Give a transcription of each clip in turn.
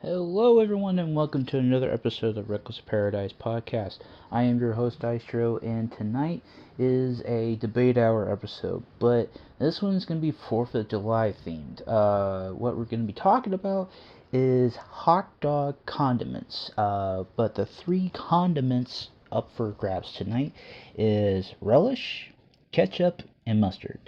Hello, everyone, and welcome to another episode of the Reckless Paradise podcast. I am your host, Dystro, and tonight is a debate hour episode, but this one's going to be 4th of July themed. What we're going to be talking about is hot dog condiments, but the three condiments up for grabs tonight is relish, ketchup, and mustard.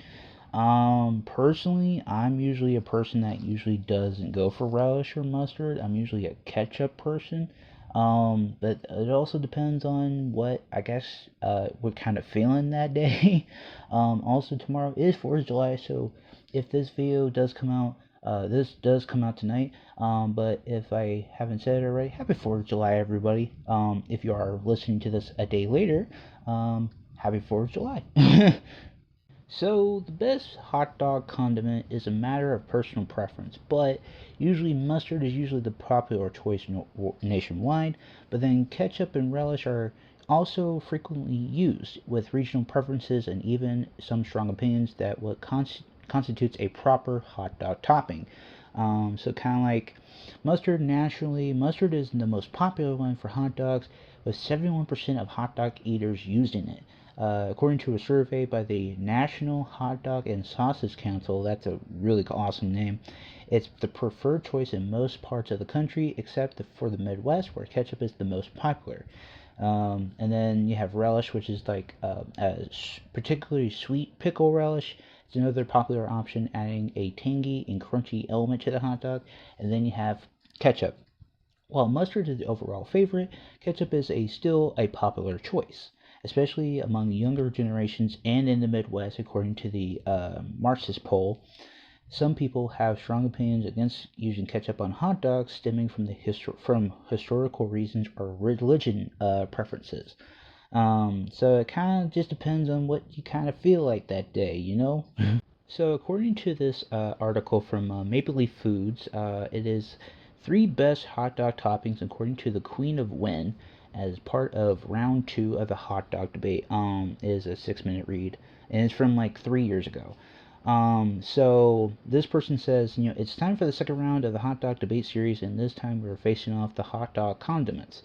Personally, I'm usually a person that usually doesn't go for relish or mustard. I'm usually a ketchup person. But it also depends on what kind of feeling that day. Also tomorrow is 4th of July, so if this video does come out, this does come out tonight. But if I haven't said it already, happy 4th of July, everybody. If you are listening to this a day later, happy 4th of July. So, the best hot dog condiment is a matter of personal preference, but usually mustard is usually the popular choice nationwide, but then ketchup and relish are also frequently used, with regional preferences and even some strong opinions that what constitutes a proper hot dog topping. So, kind of like mustard is the most popular one for hot dogs, with 71% of hot dog eaters using it. According to a survey by the National Hot Dog and Sausage Council, that's a really awesome name, it's the preferred choice in most parts of the country except for the Midwest, where ketchup is the most popular. And then you have relish, which is like a particularly sweet pickle relish. It's another popular option, adding a tangy and crunchy element to the hot dog. And then you have ketchup. While mustard is the overall favorite, ketchup is still a popular choice, especially among younger generations and in the Midwest, according to the Marxist poll. Some people have strong opinions against using ketchup on hot dogs, stemming from from historical reasons or religion preferences. So it kind of just depends on what you kind of feel like that day, you know? So, according to this article from Maple Leaf Foods, it is three best hot dog toppings according to the Queen of Win as part of round two of the hot dog debate. Is a 6 minute read, and it's from like 3 years ago. So this person says, it's time for the second round of the hot dog debate series, and this time we're facing off the hot dog condiments.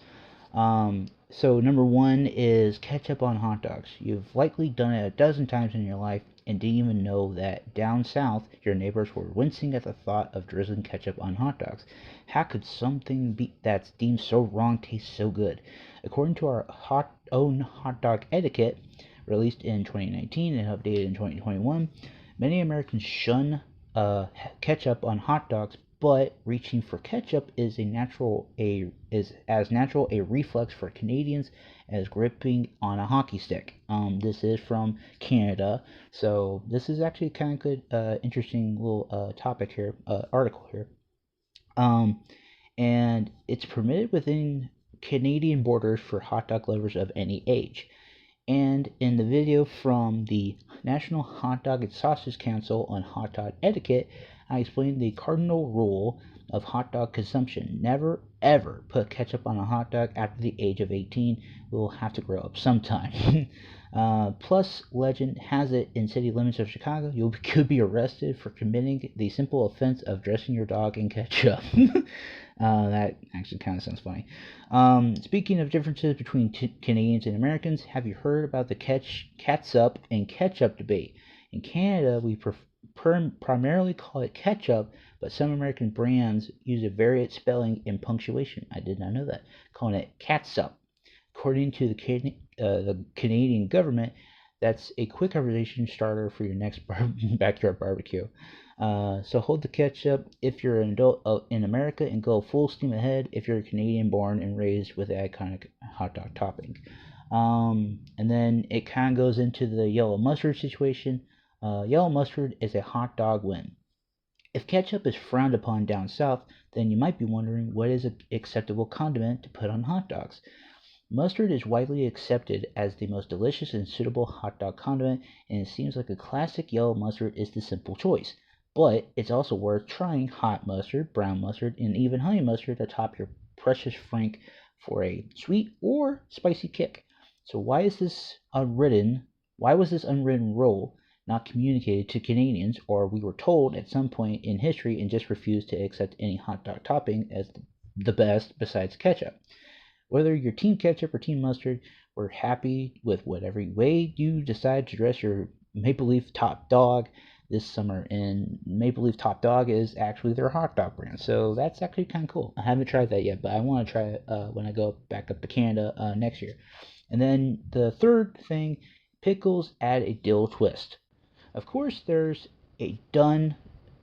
So number one is ketchup on hot dogs. You've likely done it a dozen times in your life and didn't even know that down south your neighbors were wincing at the thought of drizzling ketchup on hot dogs. How could something that's deemed so wrong taste so good? According to our own hot dog etiquette, released in 2019 and updated in 2021, many Americans shun ketchup on hot dogs, but reaching for ketchup is as natural a reflex for Canadians as gripping on a hockey stick. This is from Canada, so this is actually kind of good, interesting little topic here, article here. Um, and it's permitted within Canadian borders for hot dog lovers of any age. And in the video from the National Hot Dog and Sausage Council on hot dog etiquette, I explained the cardinal rule of hot dog consumption. Never ever put ketchup on a hot dog after the age of 18. We will have to grow up sometime. Plus, legend has it in city limits of Chicago, you could be arrested for committing the simple offense of dressing your dog in ketchup. That actually kind of sounds funny. Speaking of differences between Canadians and Americans, have you heard about the catsup and ketchup debate? In Canada, we primarily call it ketchup, but some American brands use a variant spelling and punctuation. I did not know that, calling it catsup. According to the Canadian government, that's a quick conversation starter for your next backyard barbecue. So hold the ketchup if you're an adult in America, and go full steam ahead if you're a Canadian born and raised with the iconic hot dog topping. And then it kind of goes into the yellow mustard situation. Yellow mustard is a hot dog win. If ketchup is frowned upon down south, then you might be wondering what is an acceptable condiment to put on hot dogs. Mustard is widely accepted as the most delicious and suitable hot dog condiment, and it seems like a classic yellow mustard is the simple choice. But it's also worth trying hot mustard, brown mustard, and even honey mustard atop your precious frank for a sweet or spicy kick. So why was this unwritten rule not communicated to Canadians, or we were told at some point in history and just refused to accept any hot dog topping as the best besides ketchup. Whether you're team ketchup or team mustard, we're happy with whatever way you decide to dress your Maple Leaf Top Dog this summer. And Maple Leaf Top Dog is actually their hot dog brand, so that's actually kind of cool. I haven't tried that yet, but I want to try it when I go back up to Canada next year. And then the third thing, pickles add a dill twist. Of course, there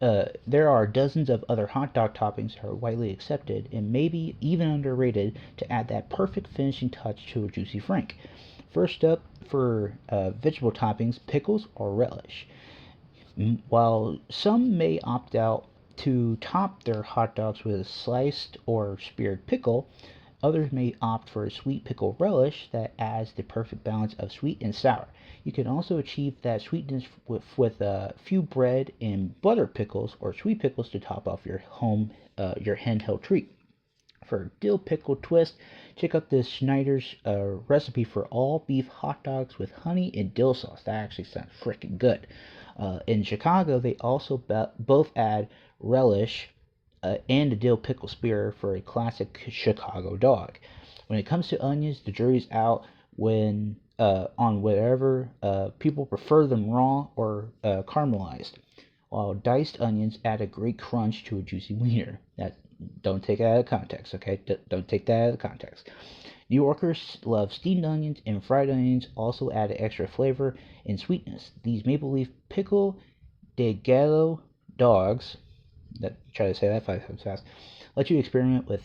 are dozens of other hot dog toppings that are widely accepted and maybe even underrated to add that perfect finishing touch to a juicy frank. First up for vegetable toppings, pickles or relish. While some may opt out to top their hot dogs with a sliced or speared pickle, others may opt for a sweet pickle relish that adds the perfect balance of sweet and sour. You can also achieve that sweetness with a few bread and butter pickles or sweet pickles to top off your handheld treat. For dill pickle twist, check out this Schneider's recipe for all beef hot dogs with honey and dill sauce. That actually sounds freaking good. In Chicago, they also both add relish and a dill pickle spear for a classic Chicago dog. When it comes to onions, the jury's out when on whether people prefer them raw or caramelized. While diced onions add a great crunch to a juicy wiener. That don't take it out of context, okay? Don't take that out of context. New Yorkers love steamed onions, and fried onions also add extra flavor and sweetness. These maple leaf pickle de gallo dogs, try to say that 5 times fast, let you experiment with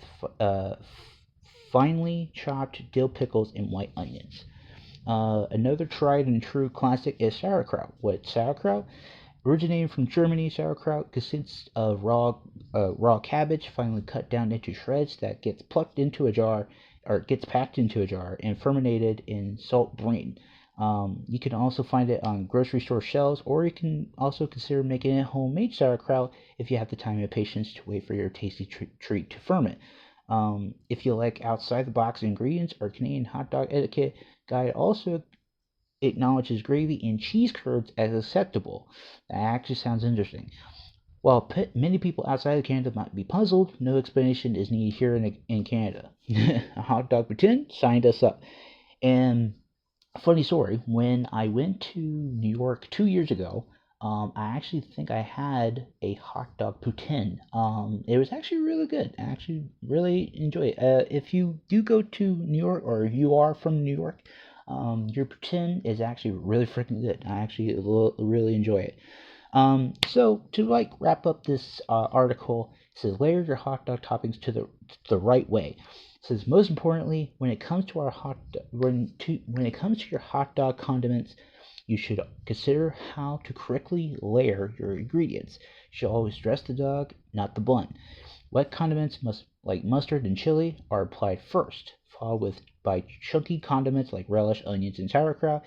finely chopped dill pickles and white onions. Another tried and true classic is sauerkraut. What sauerkraut? Originating from Germany, sauerkraut consists of raw cabbage finely cut down into shreds that gets plucked into a jar or gets packed into a jar and fermented in salt brine. You can also find it on grocery store shelves, or you can also consider making it homemade sauerkraut if you have the time and patience to wait for your tasty treat to ferment. If you like outside the box ingredients, our Canadian hot dog etiquette guide also acknowledges gravy and cheese curds as acceptable. That actually sounds interesting. While many people outside of Canada might be puzzled, no explanation is needed here in Canada. A hot dog pretend signed us up. And funny story, when I went to New York 2 years ago, I actually think I had a hot dog poutine. It was actually really good. I actually really enjoy it. If you do go to New York or you are from New York, your poutine is actually really freaking good. I actually really enjoy it. So to wrap up this article, it says layer your hot dog toppings to the right way. It says most importantly, when it comes to when it comes to your hot dog condiments, you should consider how to correctly layer your ingredients. You should always dress the dog, not the bun. Wet condiments like mustard and chili are applied first, followed by chunky condiments like relish, onions, and sauerkraut,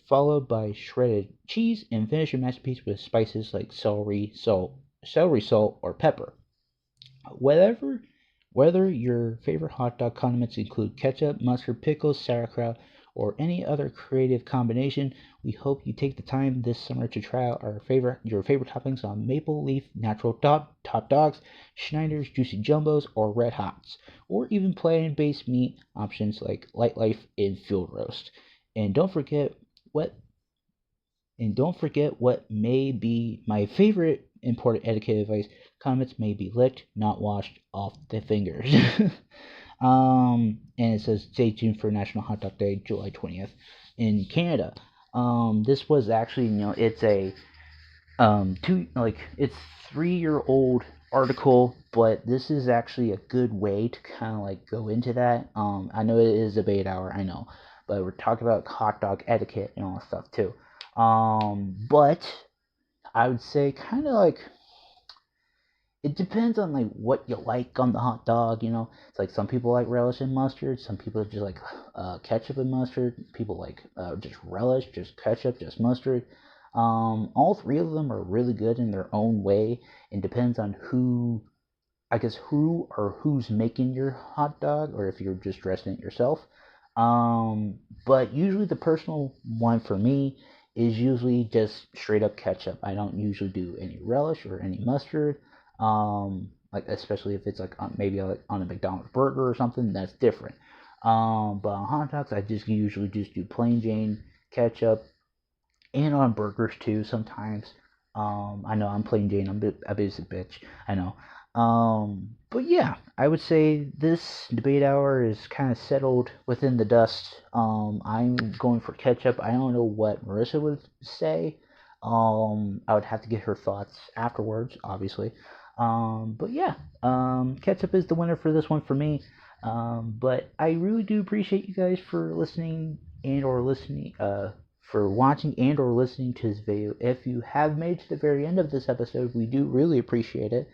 followed by shredded cheese, and finish your masterpiece with spices like celery salt, or pepper. Whatever Whether your favorite hot dog condiments include ketchup, mustard, pickles, sauerkraut, or any other creative combination, we hope you take the time this summer to try out your favorite toppings on Maple Leaf Natural Top Dogs, Schneider's Juicy Jumbos, or Red Hots, or even plant-based meat options like Light Life and Field Roast. And don't forget what what may be my favorite important etiquette advice. Comments may be licked, not washed off the fingers. And it says stay tuned for National Hot Dog Day, July 20th in Canada. This was actually, it's a it's 3 year old article, but this is actually a good way to kind of go into that. I know it is a bait hour, I know, but we're talking about hot dog etiquette and all that stuff too. But I would say kind of it depends on what you like on the hot dog. It's like some people like relish and mustard, some people just like ketchup and mustard, people like just relish, just ketchup, just mustard. All three of them are really good in their own way, and depends on who's making your hot dog, or if you're just dressing it yourself. But usually the personal one for me is usually just straight up ketchup. I don't usually do any relish or any mustard. like especially if it's like maybe like on a McDonald's burger or something, that's different. But on hot dogs, I just usually just do plain Jane ketchup, and on burgers too sometimes. I know I'm plain Jane. I'm a basic bitch. I know. But yeah, I would say this debate hour is kind of settled within the dust. I'm going for ketchup. I don't know what Marissa would say. I would have to get her thoughts afterwards, obviously. But yeah, ketchup is the winner for this one for me. But I really do appreciate you guys for listening and or listening. For watching and or listening to this video. If you have made to the very end of this episode, we do really appreciate it.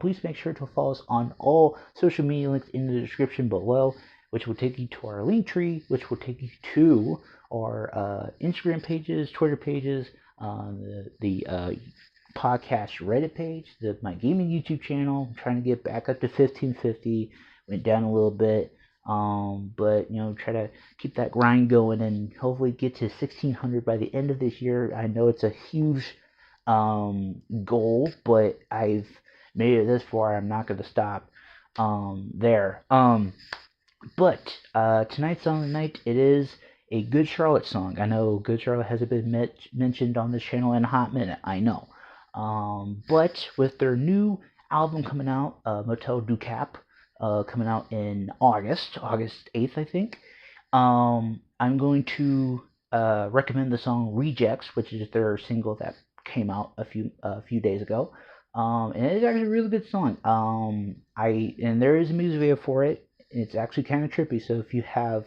Please make sure to follow us on all social media links in the description below, which will take you to our link tree, which will take you to our Instagram pages, Twitter pages, the podcast Reddit page, my gaming YouTube channel. I'm trying to get back up to 1550. Went down a little bit. But try to keep that grind going and hopefully get to 1600 by the end of this year. I know it's a huge goal, but I've made it this far. I'm not going to stop there. But tonight's song of the night, it is a Good Charlotte song. I know Good Charlotte hasn't been mentioned on this channel in a hot minute. I know. But with their new album coming out, Motel du Cap, coming out in August 8th, I think. I'm going to recommend the song Rejects, which is their single that came out a few days ago. And it's actually a really good song. And there is a music video for it. It's actually kind of trippy. So if you have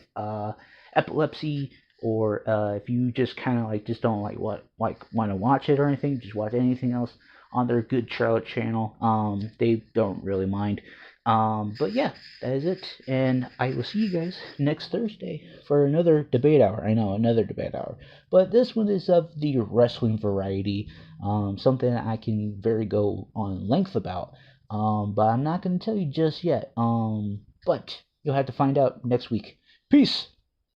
epilepsy, or if you just kind of like just don't want to watch it or anything, just watch anything else on their Good Charlotte channel. They don't really mind. But yeah, that is it, and I will see you guys next Thursday for another debate hour. I know, another debate hour, but this one is of the wrestling variety, something that I can very go on length about, but I'm not going to tell you just yet, but you'll have to find out next week. Peace!